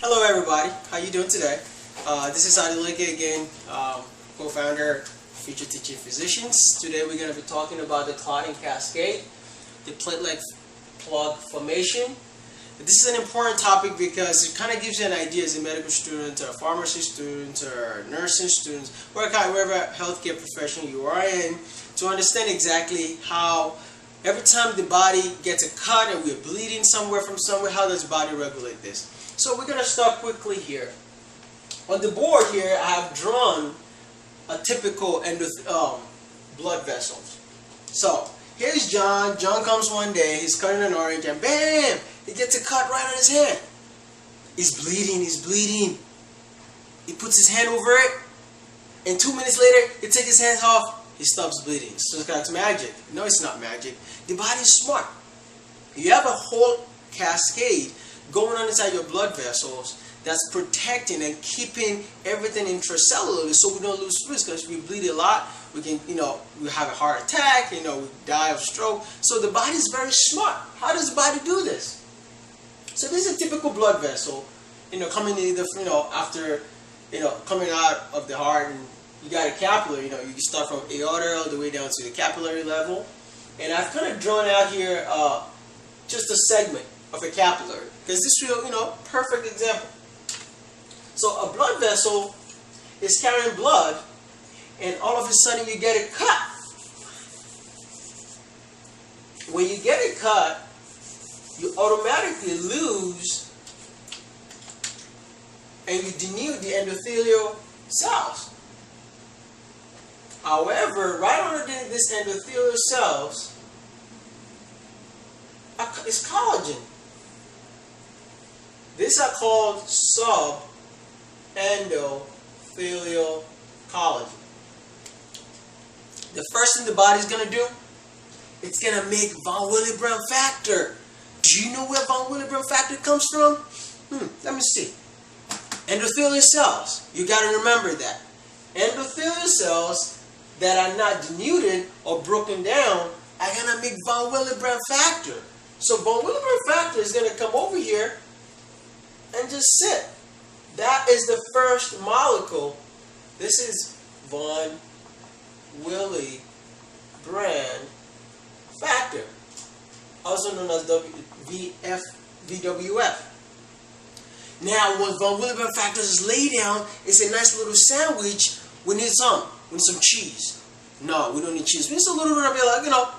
Hello everybody, how you doing today? This is Adhesion again, co-founder, Future Teaching Physicians. Today we're going to be talking about the Clotting Cascade, the platelet plug formation. This is an important topic because it kind of gives you an idea as a medical student, or a pharmacy student, or a nursing student, whatever healthcare profession you are in, to understand exactly how every time the body gets a cut and we're bleeding somewhere from somewhere, how does the body regulate this? So we're going to start quickly here. On the board here, I have drawn a typical blood vessels. So here's John. John comes one day, he's cutting an orange, and bam! He gets a cut right on his hand. He's bleeding, he's bleeding. He puts his hand over it, and 2 minutes later, he takes his hands off, he stops bleeding. So it's magic. No, it's not magic. The body is smart. You have a whole cascade going on inside your blood vessels that's protecting and keeping everything intracellularly so we don't lose fluids, because if we bleed a lot, we can, we have a heart attack, we die of stroke. So the body is very smart. How does the body do this? So this is a typical blood vessel, coming either, after, coming out of the heart, and you got a capillary, you can start from aorta all the way down to the capillary level. And I've kind of drawn out here just a segment of a capillary, because this is perfect example. So a blood vessel is carrying blood, and all of a sudden you get a cut. When you get a cut, you automatically lose and you denude the endothelial cells. However, right underneath this endothelial cells is collagen. These are called subendothelial collagen. The first thing the body is going to do, it's going to make von Willebrand factor. Do you know where von Willebrand factor comes from? Let me see. Endothelial cells. You got to remember that. Endothelial cells that are not denuded or broken down are going to make von Willebrand factor. So von Willebrand factor is going to come over here and just sit. That is the first molecule. This is von Willebrand factor, also known as VWF. Now, when von Willebrand factor is laid down, it's a nice little sandwich. We need some cheese. No, we don't need cheese. We need a little bit of,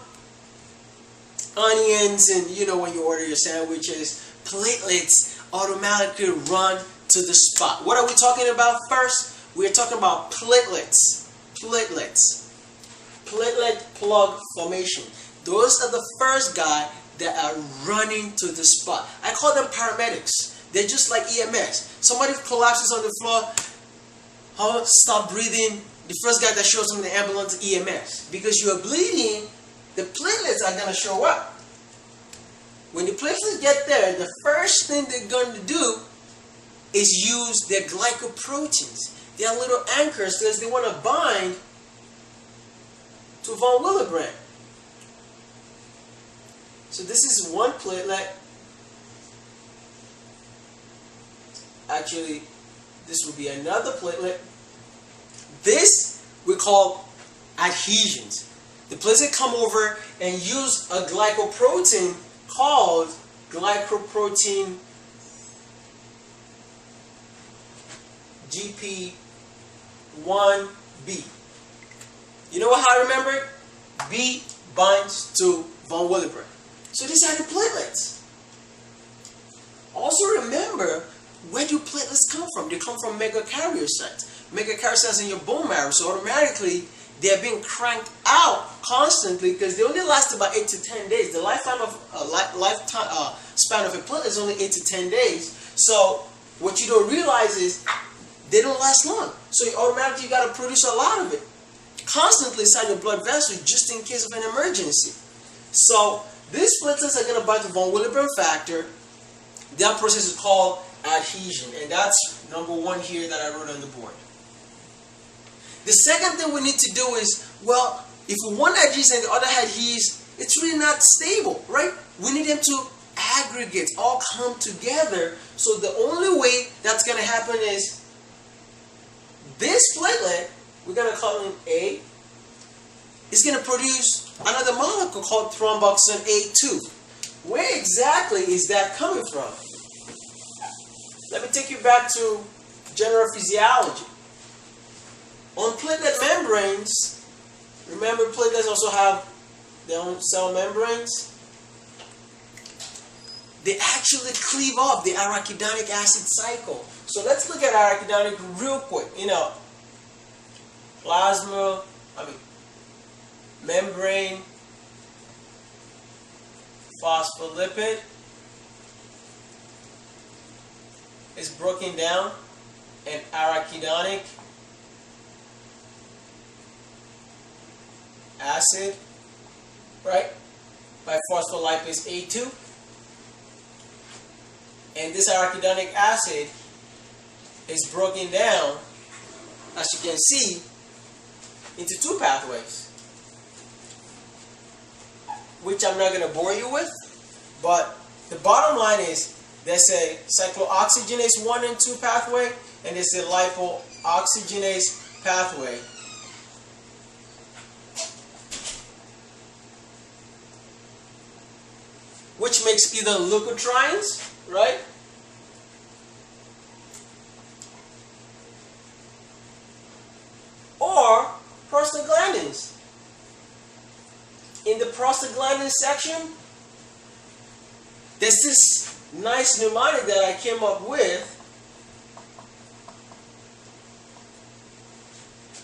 onions, and when you order your sandwiches, platelets automatically run to the spot. What are we talking about first? We're talking about platelets. Platelet plug formation. Those are the first guy that are running to the spot. I call them paramedics. They're just like EMS. Somebody collapses on the floor, stop breathing. The first guy that shows up in the ambulance is EMS. Because you are bleeding, the platelets are going to show up. When the platelets get there, the first thing they're going to do is use their glycoproteins. They are little anchors because they want to bind to von Willebrand. So this is one platelet. Actually, this will be another platelet. This we call adhesions. The platelets come over and use a glycoprotein called glycoprotein GP1B. You know how I remember it? B binds to von Willebrand. So these are the platelets. Also remember, where do platelets come from? They come from megakaryocytes. Megakaryocytes in your bone marrow. So automatically, they're being cranked out constantly because they only last about 8 to 10 days. The lifetime span of a platelet is only 8 to 10 days. So what you don't realize is they don't last long. So automatically you got to produce a lot of it constantly inside your blood vessel just in case of an emergency. So these platelets are going to bind to von Willebrand factor. That process is called adhesion, and that's number one here that I wrote on the board. The second thing we need to do is, well, if one adheres and the other adheres, it's really not stable, right? We need them to aggregate, all come together. So the only way that's going to happen is this platelet, we're going to call it A, is going to produce another molecule called thromboxane A2. Where exactly is that coming from? Let me take you back to general physiology. On platelet membranes, remember platelets also have their own cell membranes. They actually cleave up the arachidonic acid cycle. So let's look at arachidonic real quick. Plasma, membrane, phospholipid is broken down, and arachidonic acid, right, by phospholipase A2. And this arachidonic acid is broken down, as you can see, into two pathways, which I'm not going to bore you with, but the bottom line is there's a cyclooxygenase 1 and 2 pathway, and there's a lipoxygenase pathway. Which makes either leukotrienes, right? Or prostaglandins. In the prostaglandin section, there's this nice mnemonic that I came up with,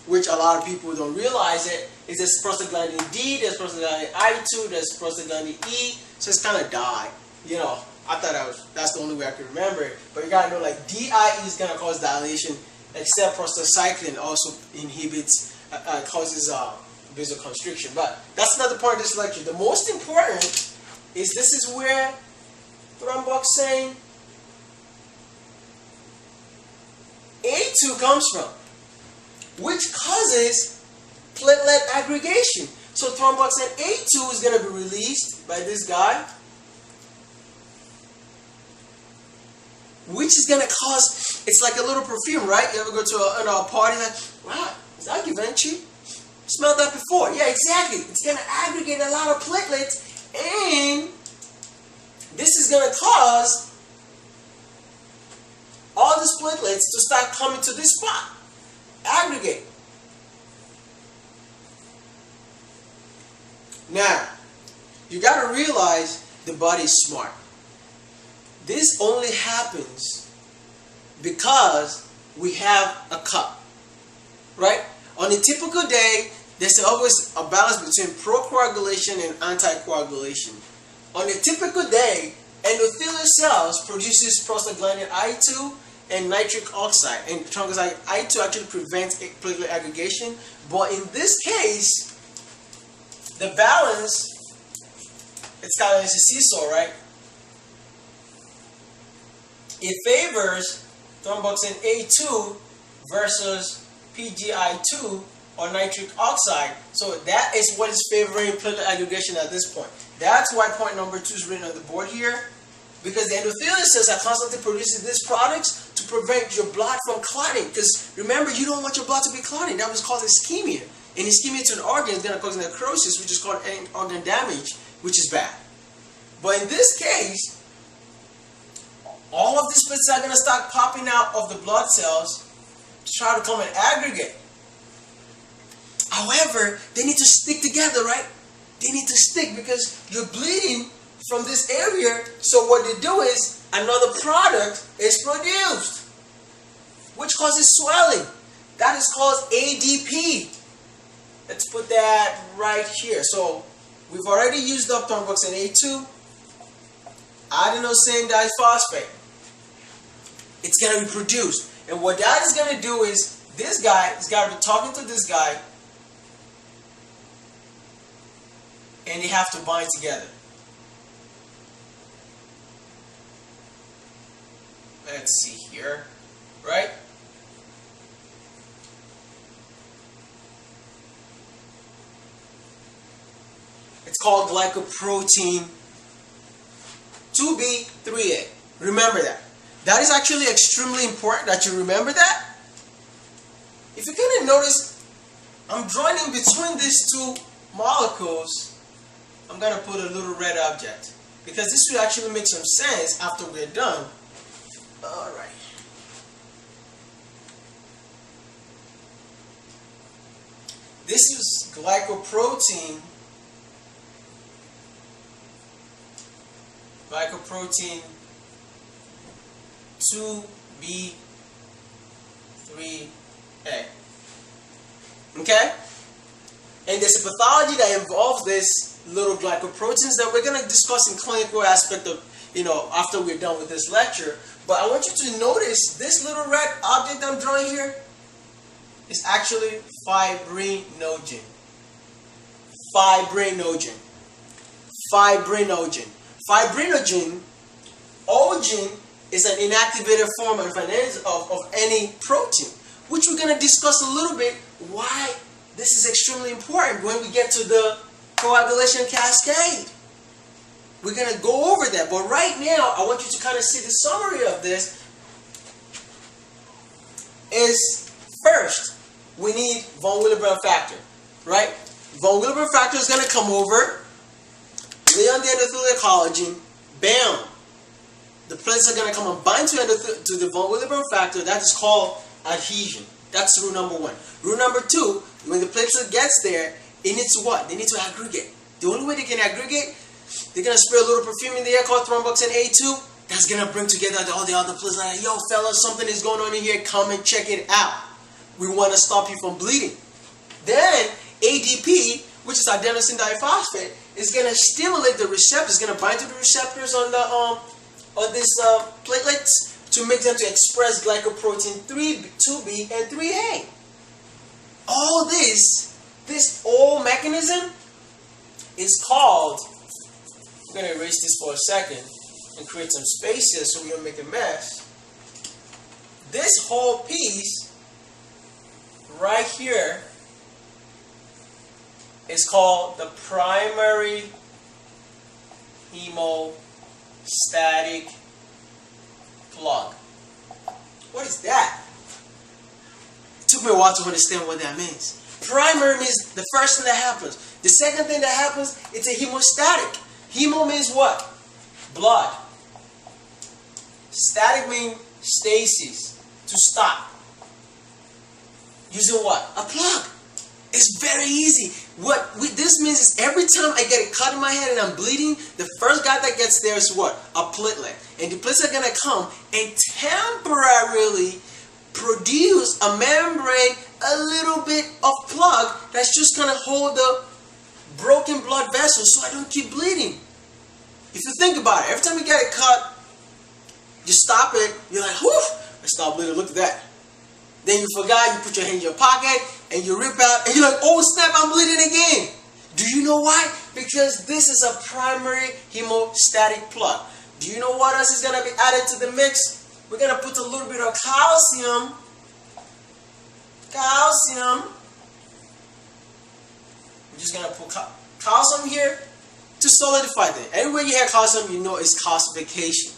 which a lot of people don't realize it, is there's prostaglandin D, there's prostaglandin I2, there's prostaglandin E, so it's kind of die. I thought that's the only way I could remember it, but you gotta know like DIE is gonna cause dilation, except prostacyclin also inhibits, causes vasoconstriction. But that's not the point of this lecture. The most important is this is where thromboxane A2 comes from, which causes platelet aggregation. So thromboxane A2 is going to be released by this guy, which is going to cause, it's like a little perfume, right? You ever go to a party like, wow, is that Givenchy? Smelled that before. Yeah, exactly. It's going to aggregate a lot of platelets, and this is going to cause all these platelets to start coming to this spot. Aggregate. Now, you got to realize the body's smart. This only happens because we have a cup, right? On a typical day, there's always a balance between procoagulation and anticoagulation. On a typical day, endothelial cells produces prostaglandin I2 and nitric oxide, and thromboxane I2 actually prevents platelet aggregation. But in this case, the balance, it's kind of like a seesaw, right? It favors thromboxane A2 versus PGI2 or nitric oxide. So that is what is favoring platelet aggregation at this point. That's why point number 2 is written on the board here, because the endothelial cells are constantly producing these products to prevent your blood from clotting. Because remember, you don't want your blood to be clotting. That was called ischemia. And ischemia to an organ is going to cause necrosis, which is called organ damage, which is bad. But in this case, all of these platelets are going to start popping out of the blood cells to try to come and aggregate. However, they need to stick together, right? They need to stick because you're bleeding from this area. So what they do is another product is produced, which causes swelling. That is called ADP. Let's put that right here. So we've already used up thromboxane A2, adenosine diphosphate. It's going to be produced. And what that is going to do is this guy has got to be talking to this guy, and they have to bind together. Let's see here, right? It's called glycoprotein 2B3A. Remember that. That is actually extremely important that you remember that. If you kind of notice, I'm drawing in between these two molecules. I'm going to put a little red object because this will actually make some sense after we're done. All right. This is glycoprotein. Glycoprotein 2B3A. Okay? And there's a pathology that involves this little glycoproteins that we're going to discuss in clinical aspect of, after we're done with this lecture. But I want you to notice this little red object I'm drawing here is actually fibrinogen. Fibrinogen. Fibrinogen. Fibrinogen, ogen, is an inactivated form of any protein, which we're going to discuss a little bit why this is extremely important when we get to the coagulation cascade. We're going to go over that, but right now I want you to kind of see the summary of this. Is first, we need von Willebrand factor, right? Von Willebrand factor is going to come over, lay on the endothelial collagen, bam! The platelets are going to come and bind to the von Willebrand factor. That is called adhesion. That's rule number one. Rule number two, when the platelet gets there, it needs to what? They need to aggregate. The only way they can aggregate, they're going to spray a little perfume in the air called thromboxane A2. That's going to bring together all the other platelets. Like, yo, fellas, something is going on in here. Come and check it out. We want to stop you from bleeding. Then, ADP, which is adenosine diphosphate, is going to stimulate the receptors. It's going to bind to the receptors on these platelets to make them to express glycoprotein 2B and 3A. All this whole mechanism is called, I'm going to erase this for a second and create some space here so we don't make a mess. This whole piece right here is called the primary hemostatic plug. What is that? It took me a while to understand what that means. Primary means the first thing that happens. The second thing that happens, it's a hemostatic. Hemo means what? Blood. Static means stasis, to stop. Using what? A plug. It's very easy. What this means is every time I get a cut in my head and I'm bleeding, the first guy that gets there is what? A platelet. And the platelets are going to come and temporarily produce a membrane, a little bit of plug that's just going to hold the broken blood vessel so I don't keep bleeding. If you think about it, every time you get a cut, you stop it, you're like, whew, I stopped bleeding, look at that. Then you forgot, you put your hand in your pocket, and you rip out, and you're like, oh snap, I'm bleeding again. Do you know why? Because this is a primary hemostatic plug. Do you know what else is going to be added to the mix? We're going to put a little bit of calcium. Calcium. We're just going to put calcium here to solidify that. Anywhere you have calcium, you know it's calcification.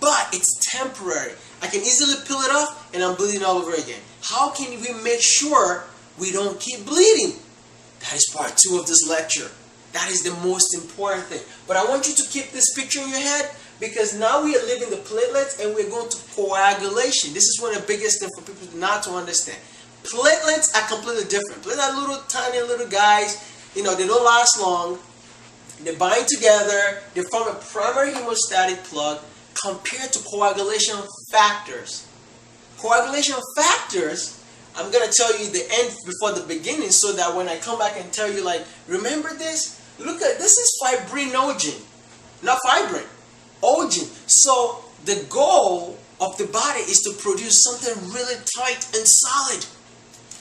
But it's temporary. I can easily peel it off and I'm bleeding all over again. How can we make sure we don't keep bleeding? That is part 2 of this lecture. That is the most important thing. But I want you to keep this picture in your head because now we are leaving the platelets and we're going to coagulation. This is one of the biggest things for people not to understand. Platelets are completely different. Platelets are little tiny little guys. You know, they don't last long. They bind together. They form a primary hemostatic plug compared to coagulation factors. Coagulation factors, I'm going to tell you the end before the beginning so that when I come back and tell you, like, remember this? Look at this is fibrinogen, not fibrin, ogen. So the goal of the body is to produce something really tight and solid.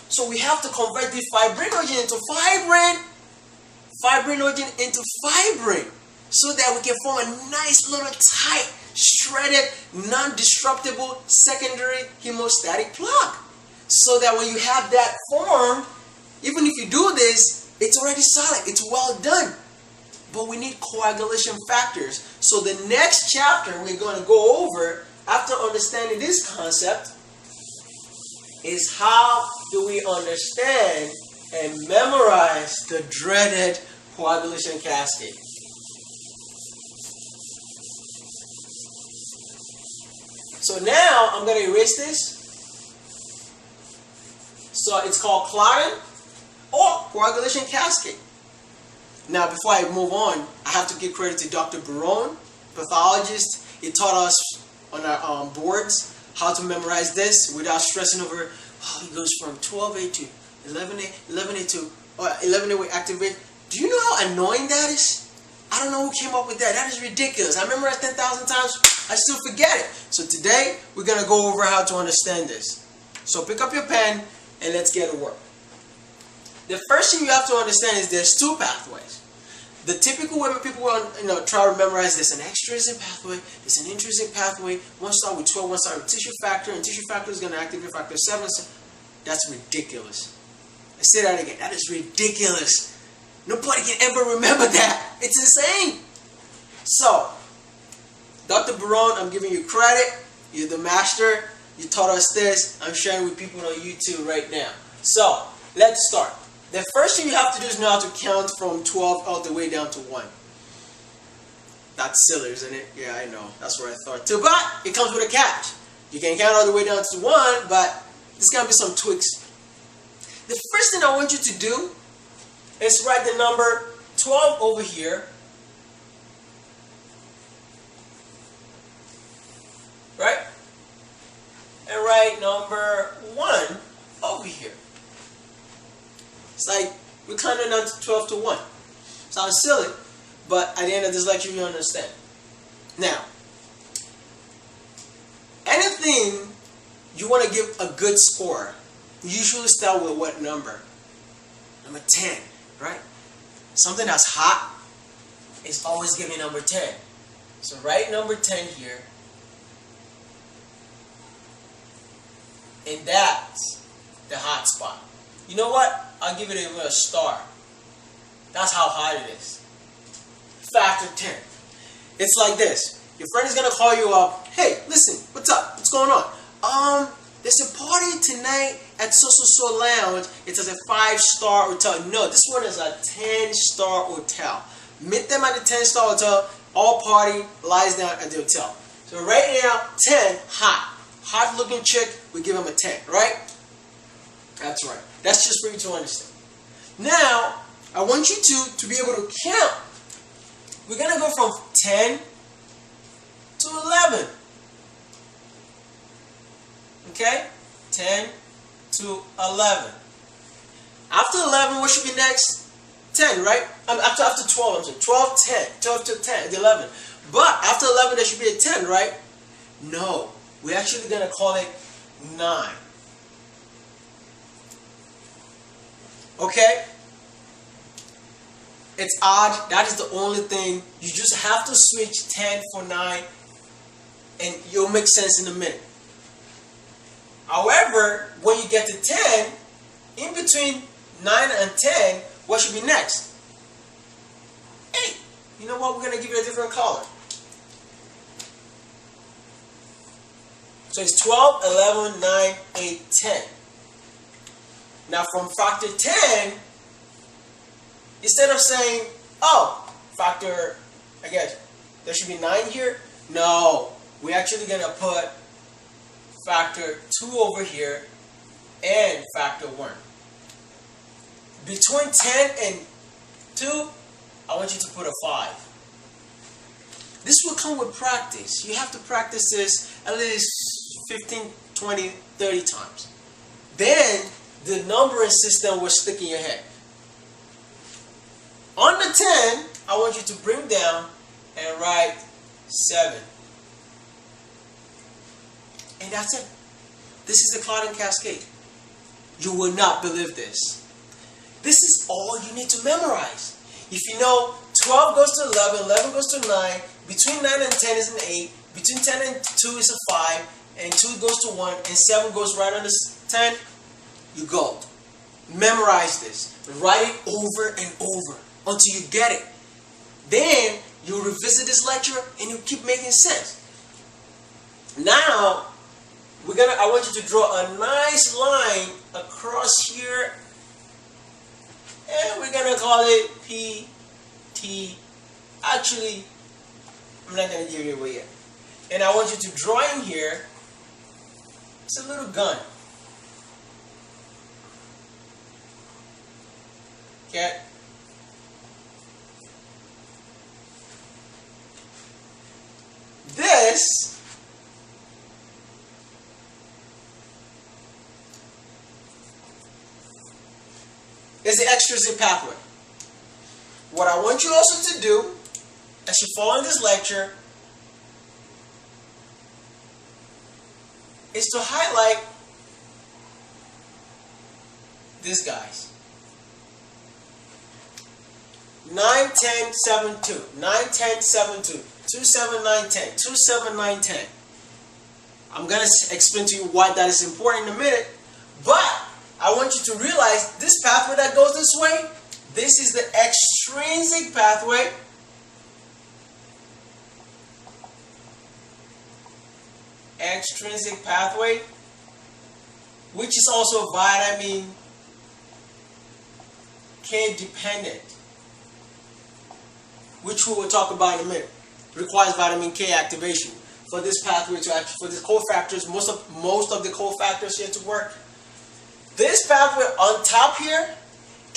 So we have to convert the fibrinogen into fibrin, fibrinogen into fibrin, so that we can form a nice little tight, shredded, non-disruptible secondary hemostatic plug. So that when you have that form, even if you do this, it's already solid, it's well done. But we need coagulation factors. So the next chapter we're going to go over after understanding this concept, is how do we understand and memorize the dreaded coagulation cascade. So now I'm going to erase this. So it's called clotting or coagulation cascade. Now before I move on, I have to give credit to Dr. Barone, pathologist. He taught us on our boards how to memorize this without stressing over, oh, it goes from 12A to 11A to 11A we activate. Do you know how annoying that is? I don't know who came up with that. That is ridiculous. I memorized 10,000 times. I still forget it. So today, we're going to go over how to understand this. So pick up your pen and let's get to work. The first thing you have to understand is there's two pathways. The typical way people try to memorize this, an extrinsic pathway, there's an intrinsic pathway. One start with 12, one start with tissue factor, and tissue factor is going to activate factor 7. That's ridiculous. I say that again. That is ridiculous. Nobody can ever remember that. It's insane. So, Dr. Barone, I'm giving you credit. You're the master. You taught us this. I'm sharing with people on YouTube right now. So, let's start. The first thing you have to do is know how to count from 12 all the way down to 1. That's silly, isn't it? Yeah, I know. That's what I thought too. But it comes with a catch. You can count all the way down to 1, but there's going to be some tweaks. The first thing I want you to do is write the number 12 over here. Right? And write number 1 over here. It's like we're counting down to 12 to 1. Sounds silly, but at the end of this lecture you understand. Now, anything you want to give a good score, you usually start with what number? Number 10, right? Something that's hot is always giving number 10. So write number 10 here. And that's the hot spot. You know what? I'll give it a star. That's how hot it is. Factor 10. It's like this. Your friend is going to call you up. Hey, listen, what's up? What's going on? There's a party tonight at so lounge. It's a 5-star hotel. No, this one is a 10-star hotel. Meet them at the 10-star hotel. All party lies down at the hotel. So right now, 10, hot. Hot looking chick, we give them a 10, right? That's right. That's just for you to understand. Now, I want you to be able to count. We're going to go from 10 to 11. Okay? 10 to 11. After 11, what should be next? 10, right? After 12, I'm sorry. 12, 10. 12 to 10, 11. But after 11, there should be a 10, right? No. We're actually going to call it 9. Okay? It's odd. That is the only thing. You just have to switch 10 for 9 and it'll make sense in a minute. However, when you get to 10, in between 9 and 10, what should be next? 8. You know what? We're going to give you a different color. So it's 12, 11, 9, 8, 10. Now from factor 10, instead of saying, oh, factor, I guess, there should be 9 here. No, we're actually going to put factor 2 over here and factor 1. Between 10 and 2, I want you to put a 5. This will come with practice. You have to practice this at least 15, 20, 30 times. Then the numbering system will stick in your head. On the 10, I want you to bring down and write 7. And that's it. This is the Clotting Cascade. You will not believe this. This is all you need to memorize. If you know 12 goes to 11, 11 goes to 9, between 9 and 10 is an 8, between 10 and 2 is a 5, and 2 goes to 1, and 7 goes right on the 10, you go. Memorize this. Write it over and over until you get it. Then you'll revisit this lecture and you'll keep making sense. Now, I want you to draw a nice line across here, and we're gonna call it PT. Actually, I'm not gonna give it away yet. And I want you to draw in here. It's a little gun. Okay. This is the extrinsic pathway. What I want you also to do, as you follow this lecture, is to highlight these guys. 9, 10, 7, 2, 9, 10, 7, 2, 2, 7, 9, 10, 2, 7, 9, 10. I'm going to explain to you why that is important in a minute, but I want you to realize this pathway that goes this way, this is the extrinsic pathway. Extrinsic pathway, which is also vitamin K dependent, which we will talk about in a minute. Requires vitamin K activation for this pathway to actually, for the cofactors, most of the cofactors here to work. This pathway on top here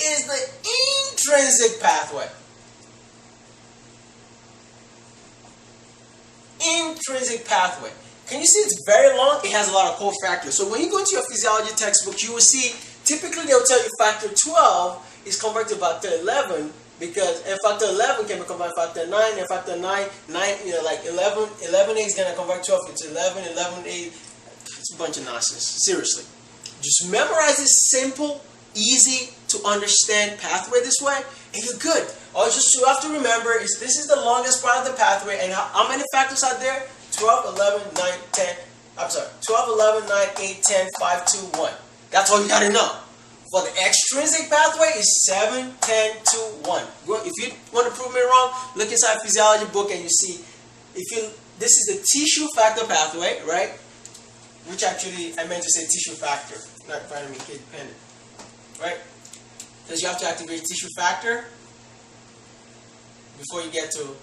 is the intrinsic pathway. Intrinsic pathway. Can you see it's very long? It has a lot of cofactors. So when you go into your physiology textbook, you will see typically they'll tell you factor 12 is converted to factor 11, because and factor 11 can be converted to factor 9, and factor 9, like 11A is going to convert 12 into 11, 11A. It's a bunch of nonsense. Seriously. Just memorize this simple, easy to understand pathway this way, and you're good. All you have to remember is this is the longest part of the pathway, and how many factors are there? 12, 11, 9, 10. I'm sorry. 12, 11, 9, 8, 10, 5, 2, 1. That's all you got to know. For the extrinsic pathway is 7, 10, 2, 1. If you want to prove me wrong, look inside physiology book and you see, this is the tissue factor pathway, right? Which actually, I meant to say tissue factor, not vitamin K dependent, right? Because you have to activate tissue factor before you get to,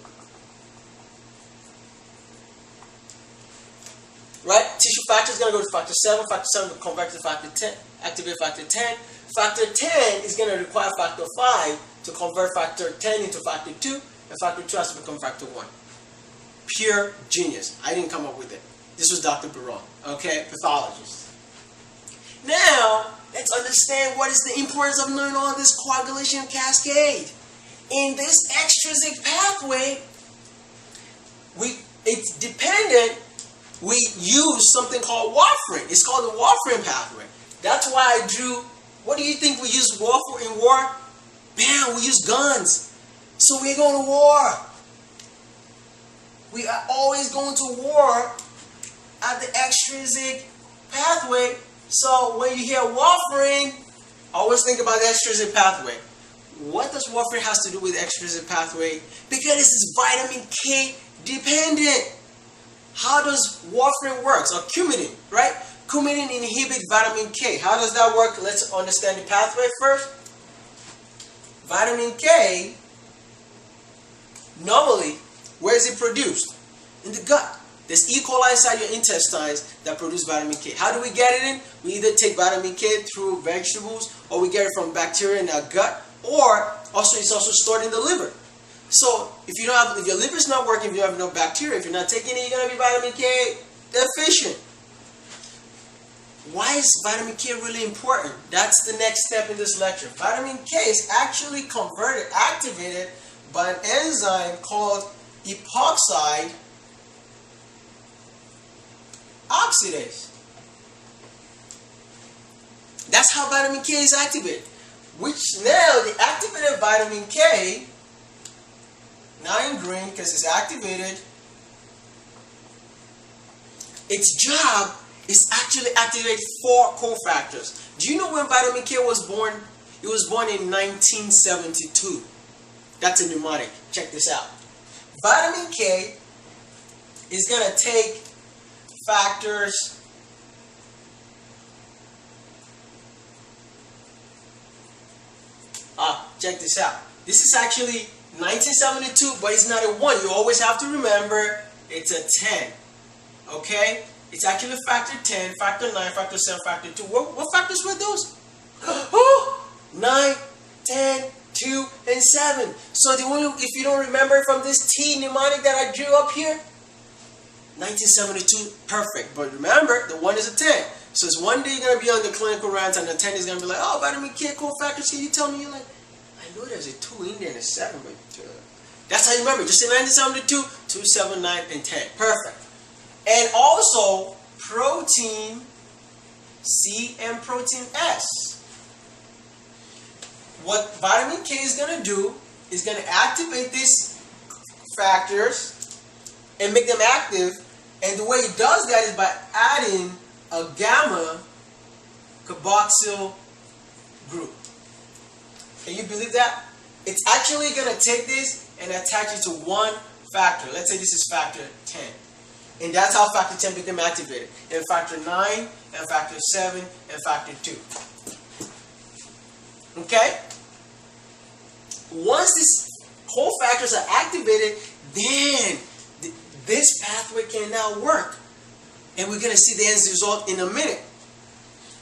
right? Tissue factor is going to go to factor 7. Factor 7 will convert to factor 10. Activate factor 10. Factor 10 is going to require factor 5 to convert factor 10 into factor 2. And factor 2 has to become factor 1. Pure genius. I didn't come up with it. This was Dr. Baron. Okay? Pathologist. Now, let's understand what is the importance of knowing all this coagulation cascade. In this extrinsic pathway, it's dependent. We use something called warfarin. It's called the warfarin pathway. That's why I drew. What do you think we use warfarin in war? Bam, we use guns. So we're going to war. We are always going to war at the extrinsic pathway. So when you hear warfarin, always think about the extrinsic pathway. What does warfarin has to do with the extrinsic pathway? Because this is vitamin K dependent. How does warfarin work? Or coumadin, right? Coumadin inhibits vitamin K. How does that work? Let's understand the pathway first. Vitamin K, normally, where is it produced? In the gut. There's E. coli inside your intestines that produce vitamin K. How do we get it in? We either take vitamin K through vegetables, or we get it from bacteria in our gut, or also it's also stored in the liver. So if your liver is not working, if you have no bacteria, if you're not taking it, you're going to be vitamin K deficient. Why is vitamin K really important? That's the next step in this lecture. Vitamin K is actually activated by an enzyme called epoxide oxidase. That's how vitamin K is activated. Which now the activated vitamin K, now in green because it's activated, its job is actually activate 4 cofactors. Do you know when vitamin K was born? It was born in 1972. That's a mnemonic. Check this out. Vitamin K is going to take factors check this out. This is actually 1972, but it's not a 1. You always have to remember it's a 10. Okay? It's actually factor 10, factor 9, factor 7, factor 2. What factors were those? 9, 10, 2, and 7. So the only, if you don't remember from this T mnemonic that I drew up here, 1972, perfect. But remember, the 1 is a 10. So it's one day you're going to be on the clinical rounds and the 10 is going to be like, oh, vitamin K cofactors, can you tell me? You're like, I know there's a 2 in there and a 7, but that's how you remember. Just say 1972, 2, 7, 9, and 10. Perfect. And also, protein C and protein S. What vitamin K is going to do is going to activate these factors and make them active. And the way it does that is by adding a gamma carboxyl group. Can you believe that? It's actually going to take this and attach it to one factor. Let's say this is factor 10. And that's how factor 10 became activated. And factor 9, and factor 7, and factor 2. Okay? Once these cofactors are activated, then this pathway can now work. And we're going to see the end result in a minute.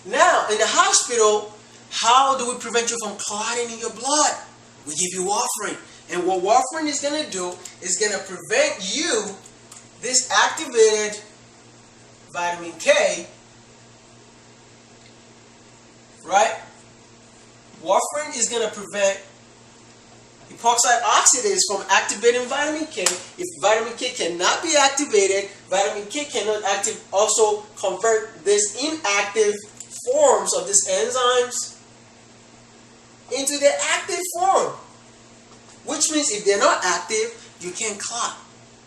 Now, in the hospital, how do we prevent you from clotting in your blood? We give you warfarin. And what warfarin is going to do is going to prevent you, this activated vitamin K, right? Warfarin is going to prevent epoxide oxidase from activating vitamin K. If vitamin K cannot be activated, vitamin K cannot also convert this inactive forms of these enzymes into their active form. Which means if they're not active, you can't clot.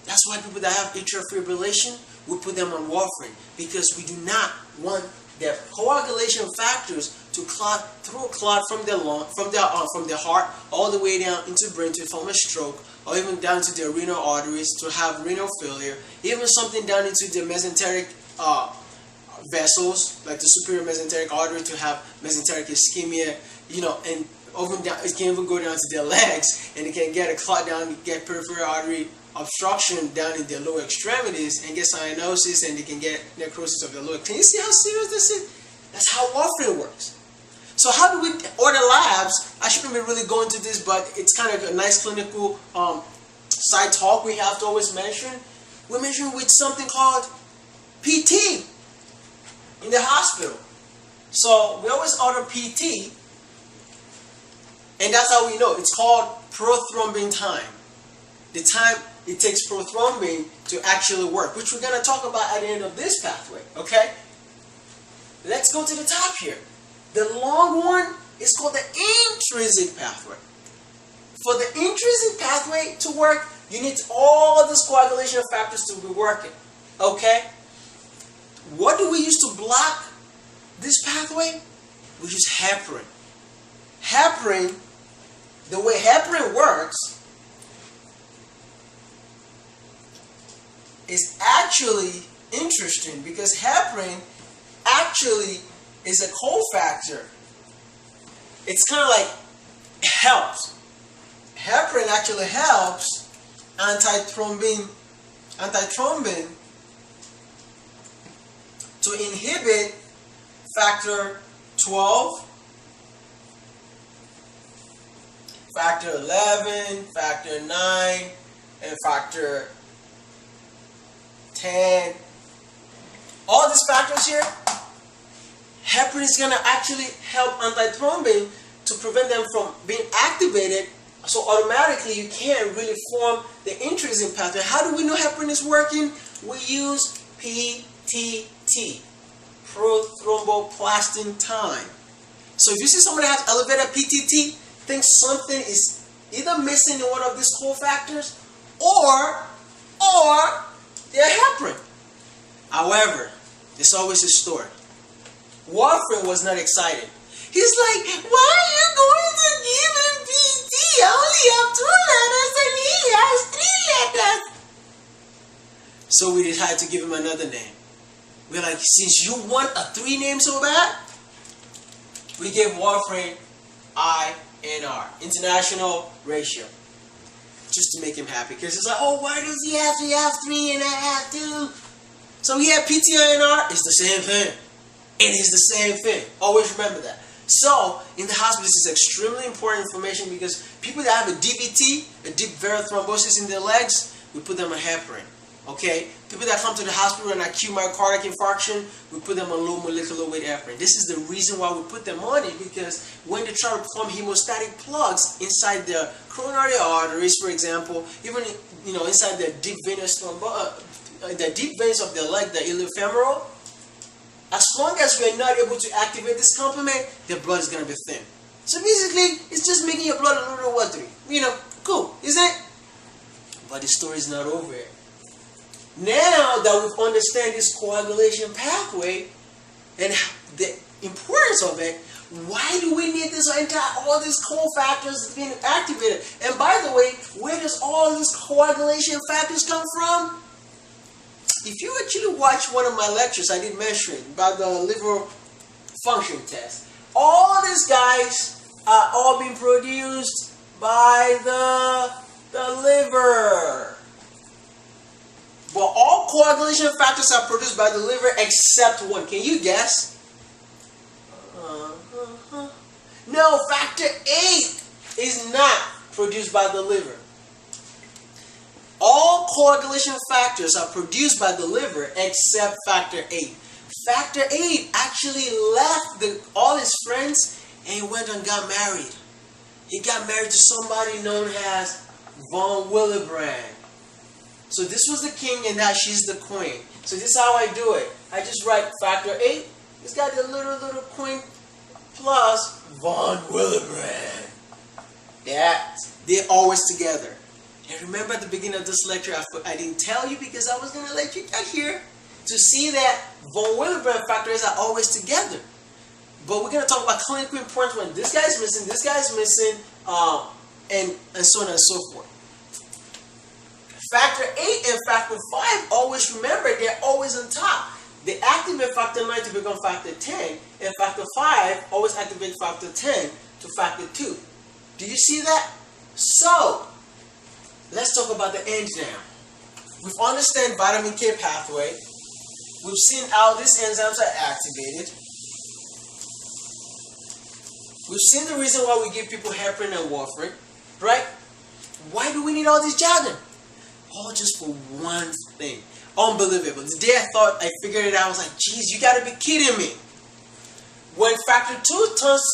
That's why people that have atrial fibrillation, we put them on warfarin, because we do not want their coagulation factors to clot through a clot from their lung, from their heart all the way down into the brain to form a stroke, or even down to their renal arteries to have renal failure, even something down into the mesenteric vessels like the superior mesenteric artery to have mesenteric ischemia, and it can even go down to their legs, and it can get a clot down, get peripheral artery obstruction down in their lower extremities, and get cyanosis, and they can get necrosis of the lower. Can you see how serious this is? That's how warfarin works. So how do we order labs? I shouldn't be really going into this, but it's kind of a nice clinical side talk we have to always mention. We measure with something called PT in the hospital. So we always order PT, and that's how we know. It's called prothrombin time. The time it takes prothrombin to actually work, which we're going to talk about at the end of this pathway, okay? Let's go to the top here. The long one is called the intrinsic pathway. For the intrinsic pathway to work, you need all of these coagulation factors to be working, okay? What do we use to block this pathway? We use heparin. Heparin, the way heparin works is actually interesting, because heparin actually is a cofactor. It's kind of like helps. Heparin actually helps antithrombin to inhibit factor 12, factor 11, factor 9, and factor 10. All these factors here, heparin is going to actually help antithrombin to prevent them from being activated, so automatically you can't really form the intrinsic pathway. How do we know heparin is working? We use PTT, prothromboplastin time. So if you see somebody has elevated PTT, think something is either missing in one of these cofactors, or they're heparin. However, there's always a story. Warfarin was not excited. He's like, why are you going to give him PT? I only have 2 letters and he has 3 letters. So we decided to give him another name. we're like, since you want a 3 name so bad, we give warfarin INR, international ratio, just to make him happy. Because it's like, oh, why does he have to have 3 and I have 2? So he had PTINR, it's the same thing. It is the same thing. Always remember that. So, in the hospital, this is extremely important information because people that have a DVT, a deep vein thrombosis in their legs, we put them on heparin. Okay? People that come to the hospital with an acute myocardial infarction, we put them on low molecular weight heparin. This is the reason why we put them on it, because when they try to form hemostatic plugs inside the coronary arteries, for example, even inside the deep venous the deep veins of the leg, the iliofemoral, as long as we are not able to activate this complement, the blood is going to be thin. So basically, it's just making your blood a little watery. Cool, isn't it? But the story is not over yet. Now that we've understand this coagulation pathway and the importance of it, why do we need all these cofactors being activated? And by the way, where does all these coagulation factors come from? If you actually watch one of my lectures, I did mention about the liver function test. All these guys are all being produced by the liver. But all coagulation factors are produced by the liver except one. Can you guess? No, factor 8 is not produced by the liver. All coagulation factors are produced by the liver except factor 8. Factor 8 actually left all his friends and he went and got married. He got married to somebody known as von Willebrand. So this was the king and now she's the queen. So this is how I do it. I just write factor 8. It's got the little queen plus von Willebrand. Yeah, they're always together. And remember at the beginning of this lecture, I didn't tell you because I was going to let you get here to see that von Willebrand factors are always together. But we're going to talk about clinical importance when this guy's missing, and so on and so forth. Factor 8 and factor 5, always remember, they're always on top. They activate factor 9 to become factor 10, and factor 5 always activate factor 10 to factor 2. Do you see that? So, let's talk about the end now. We've understand vitamin K pathway. We've seen how these enzymes are activated. We've seen the reason why we give people heparin and warfarin, right? Why do we need all this jargon? All just for one thing. Unbelievable. The day I figured it out, I was like, geez, you gotta be kidding me. When factor 2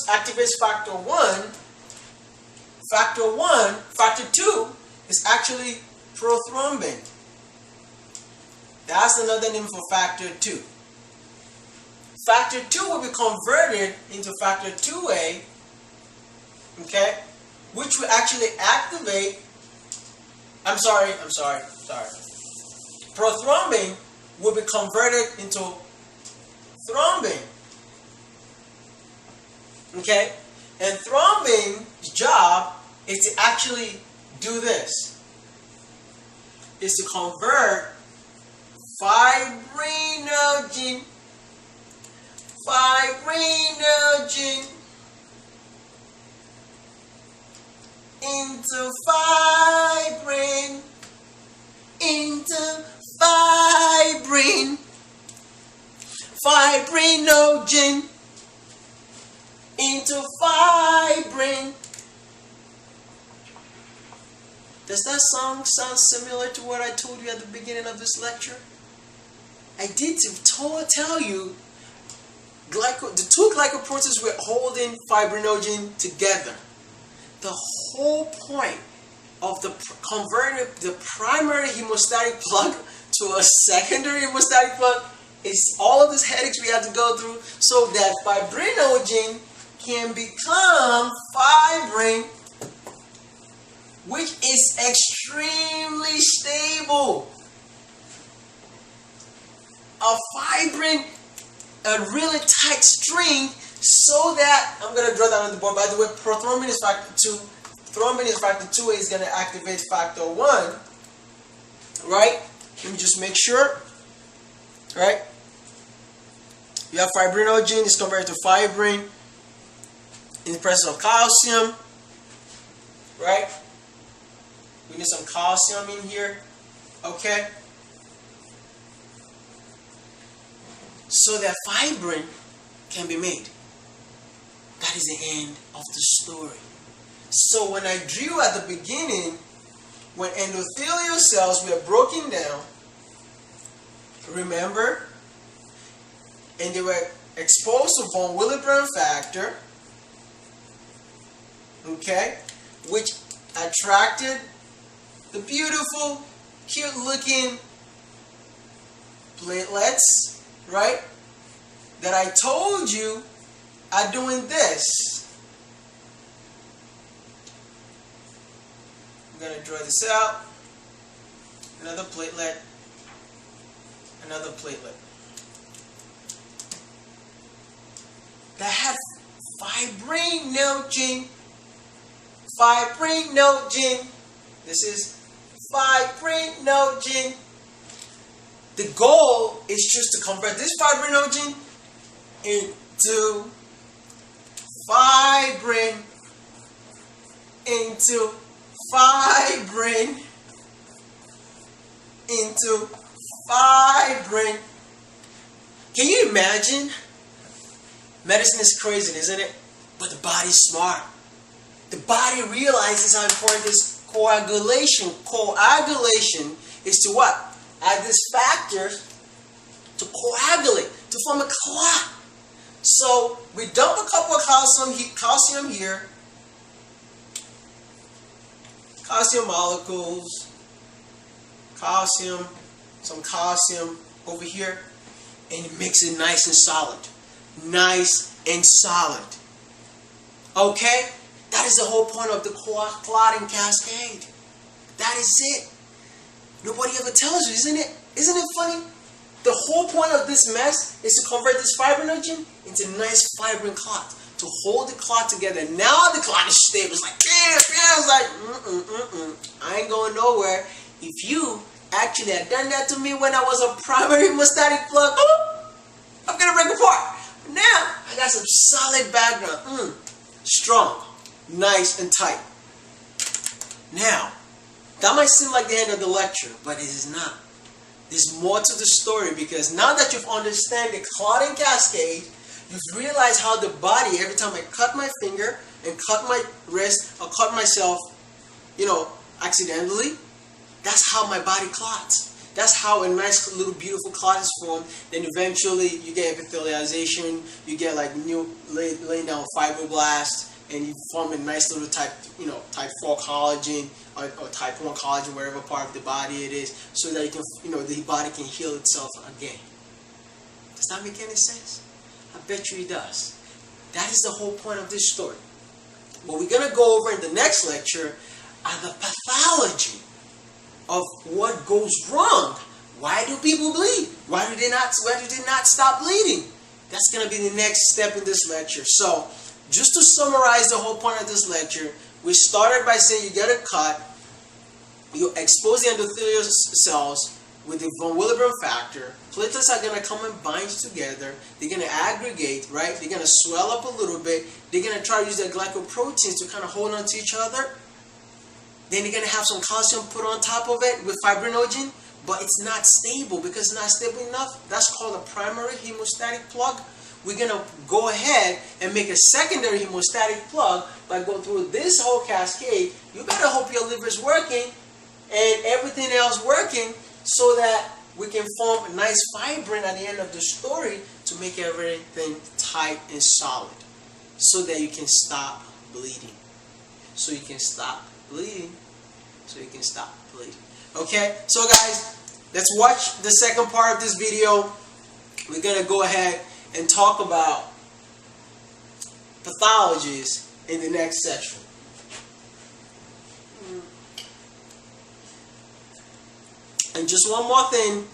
activates factor 1, factor 2 is actually prothrombin. That's another name for factor 2. Factor 2 will be converted into factor 2A, okay, which will actually activate, prothrombin will be converted into thrombin, okay, and thrombin's job is to actually do this, is to convert fibrinogen into fibrin, fibrinogen into fibrin. Does that song sound similar to what I told you at the beginning of this lecture? I did tell you the two glycoproteins were holding fibrinogen together. The whole point of converting the primary hemostatic plug to a secondary hemostatic plug is all of these headaches we have to go through so that fibrinogen can become fibrin, which is extremely stable. A fibrin, a really tight string, so that, I'm going to draw that on the board. By the way, prothrombin is factor 2. Thrombin is factor 2A, is going to activate factor 1. Right? Let me just make sure. Right? You have fibrinogen is converted to fibrin in the presence of calcium, right? We need some calcium in here, okay? So that fibrin can be made. That is the end of the story. So when I drew at the beginning, when endothelial cells were broken down, remember, and they were exposed to von Willebrand factor, okay, which attracted the beautiful, cute-looking platelets, right, that I told you are doing this. I'm going to draw this out. Another platelet. Another platelet. That had fibrinogen. Fibrinogen. This is fibrinogen. The goal is just to convert this fibrinogen into fibrin, into fibrin, into fibrin. Can you imagine? Medicine is crazy, isn't it? But the body's smart. The body realizes how important this coagulation. Coagulation is to what? Add this factor to coagulate, to form a clot. So we dump a couple of calcium here, calcium molecules, calcium, some calcium over here, and it makes it nice and solid. Nice and solid. Okay? That is the whole point of the clotting cascade. That is it. Nobody ever tells you, isn't it? Isn't it funny? The whole point of this mess is to convert this fibrinogen into nice fibrin clot, to hold the clot together. Now the clot is stable. It's like, it's like, I ain't going nowhere. If you actually had done that to me when I was a primary hemostatic plug, I'm going to break apart. But now, I got some solid background. Strong, nice, and tight. Now, that might seem like the end of the lecture, but it is not. There's more to the story, because now that you've understood the clotting cascade, you've realized how the body, every time I cut my finger and cut my wrist or cut myself, accidentally, that's how my body clots. That's how a nice little beautiful clot is formed. Then eventually you get epithelialization, you get like new laying down fibroblasts, and you form a nice little type 4 collagen or type 1 collagen, wherever part of the body it is, so that you can, the body can heal itself again. Does that make any sense? I bet you it does. That is the whole point of this story. What we're going to go over in the next lecture are the pathology of what goes wrong. Why do people bleed? Why do they not stop bleeding? That's going to be the next step in this lecture. So, just to summarize the whole point of this lecture, we started by saying you get a cut, you expose the endothelial cells with the von Willebrand factor, platelets are going to come and bind together, they're going to aggregate, right? They're going to swell up a little bit, they're going to try to use their glycoproteins to kind of hold on to each other. Then you're going to have some calcium put on top of it with fibrinogen, but it's not stable because it's not stable enough. That's called a primary hemostatic plug. We're going to go ahead and make a secondary hemostatic plug by going through this whole cascade. You better hope your liver is working and everything else working so that we can form a nice fibrin at the end of the story to make everything tight and solid so that you can stop bleeding. So you can stop bleeding. Okay, so guys, let's watch the second part of this video. We're going to go ahead and talk about pathologies in the next section. And just one more thing,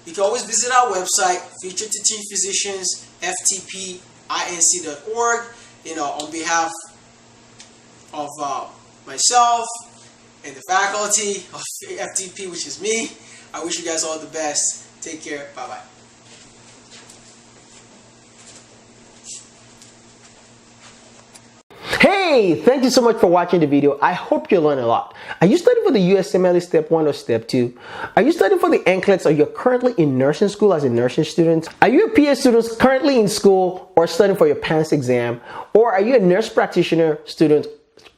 you can always visit our website, Future Teaching Physicians, ftpinc.org, on behalf of myself and the faculty of FTP, which is me. I wish you guys all the best. Take care. Bye-bye. Hey, thank you so much for watching the video. I hope you learned a lot. Are you studying for the USMLE Step 1 or Step 2? Are you studying for the NCLEX or you're currently in nursing school as a nursing student? Are you a PA student currently in school or studying for your PANCE exam? Or are you a nurse practitioner student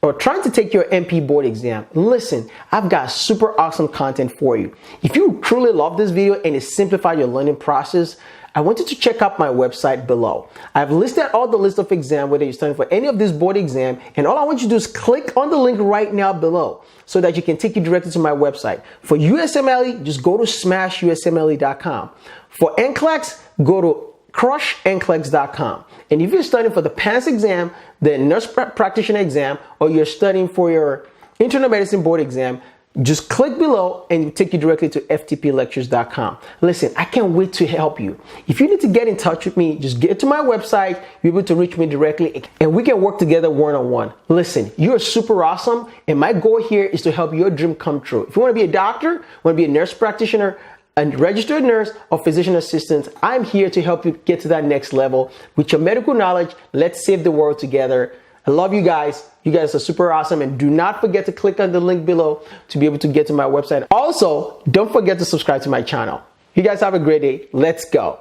or trying to take your NP board exam? Listen, I've got super awesome content for you. If you truly love this video and it simplified your learning process, I want you to check out my website below. I've listed all the list of exams, whether you're studying for any of this board exam, and all I want you to do is click on the link right now below so that you can take you directly to my website. For USMLE, just go to smashusmle.com. For NCLEX, go to crushnclex.com. And if you're studying for the PANCE exam, the nurse practitioner exam, or you're studying for your internal medicine board exam, just click below and it'll take you directly to ftplectures.com. Listen, I can't wait to help you. If you need to get in touch with me, just get to my website, you're able to reach me directly, and we can work together one-on-one. Listen, you're super awesome, and my goal here is to help your dream come true. If you want to be a doctor, want to be a nurse practitioner, a registered nurse, or physician assistant, I'm here to help you get to that next level. With your medical knowledge, let's save the world together. I love you guys. You guys are super awesome, and do not forget to click on the link below to be able to get to my website. Also, don't forget to subscribe to my channel. You guys have a great day. Let's go.